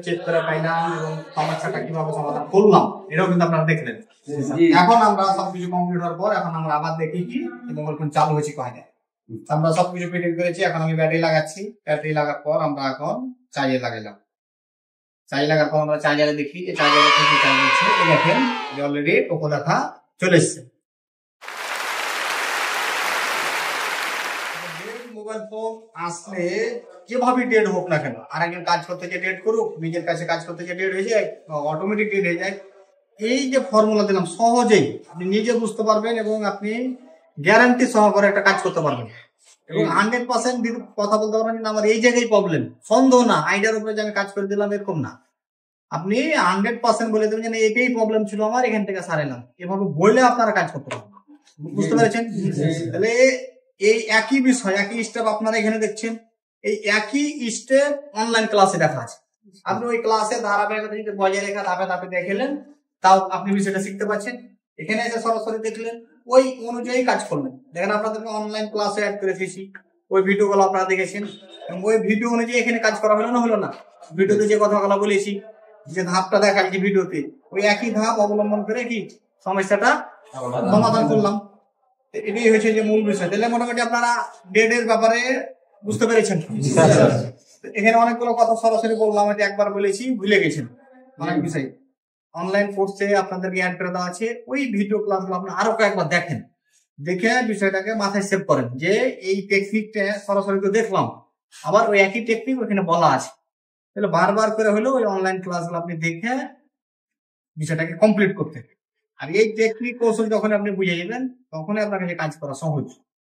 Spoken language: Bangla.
চেক করে পাইলাম এবং সমস্যাটা কিভাবে সমাধান করলাম এটাও কিন্তু আপনারা দেখলেন। এখন আমরা সবকিছু কমপ্লিট হওয়ার পর এখন আমরা আবার দেখি কি মোবাইল ফোন চালু হয়েছে কয়টা। আমরা সবকিছু ফিটিং করেছি, এখন আমি ব্যাটারি লাগাচ্ছি। ব্যাটারি লাগার পর আমরা এখন চার্জে লাগাইলাম। চার্জ লাগার পর আমরা চার্জারে দেখি যে চার্জারে কি চার্জ হচ্ছে। দেখেন যে অলরেডি টোকো লেখা চলে এসছে। মোবাইল ফোন আসলে যেভাবে ডেড হোক না কেন, আর একজন কাজ করতে যে ডেড করুক, নিজের কাছে কাজ করতে যে ডেড হয়ে যায়, অটোমেটিক ডেড হয়ে যায়। এই যে ফর্মুলা দিলাম সহজেই আপনি নিজে বুঝতে পারবেন এবং আপনি গ্যারান্টি সহকারে একটা কাজ করতে পারবেন এবং 100% কথা বলতে পারবেন আমার এই জায়গায় প্রবলেম, সন্দেহ না আইডিয়ার উপরে যে আমি কাজ করে দিলাম এরকম না। আপনি 100% বলে দেবেন যে এটাই প্রবলেম ছিল আমার, এখান থেকে সারাইলাম, এভাবে বললে আপনারা কাজ করতে পারবেন। বুঝতে পেরেছেন? তাহলে এই একই বিষয় একই স্টেপ আপনারা এখানে দেখছেন, এই একই স্টেপ অনলাইন ক্লাসে দেখা আছে। আপনি ওই ক্লাসে ধারাবাহিকতা যদি বজায় রেখা ধাপে ধাপে দেখলেন তাও আপনি বিষয়টা শিখতে পারছেন। এখানে এসে সরাসরি দেখলেন ওই অনুযায়ী কাজ করলেন। দেখেন আপনাদেরকে অনলাইন ক্লাসে অ্যাড করে দিয়েছি, ওই ভিডিওগুলো আপনারা দেখেছেন এবং ওই ভিডিও অনুযায়ী এখানে কাজ করা হলো না হলো না। ভিডিওতে যে কথাগুলো বলেছি, যে ধাপটা দেখাচ্ছি ভিডিওতে, ওই একই ধাপ অবলম্বন করে কি সমস্যাটা সমাধান করলাম। এটাই হয়েছে যে মূল বিষয়। তাহলে মোটামুটি আপনারা ডেড এর ব্যাপারে বুঝতে পেরেছেন। এখানে অনেকগুলো কথা সরাসরি বললাম, এটা একবার বলেছি ভুলে গেছেন অনেক বিষয়। অনলাইন কোর্সে আপনাদেরকে অ্যাড করে দেওয়া আছে, ওই ভিডিও ক্লাসগুলো আপনি আরো কয়েকবার দেখেন, দেখে বিষয়টাকে মাথায় সেভ করেন যে এই টেকনিকটা সরাসরি তো দেখলাম, আবার ওই একই টেকনিক ওখানে বলা আছে। তাহলে বারবার করে হলেও ওই অনলাইন ক্লাসগুলো আপনি দেখে বিষয়টাকে কমপ্লিট করতে। আর এই টেকনিক কৌশল যখন আপনি বুঝে যাবেন তখনই আপনার কাছে কাজ করা সহজ।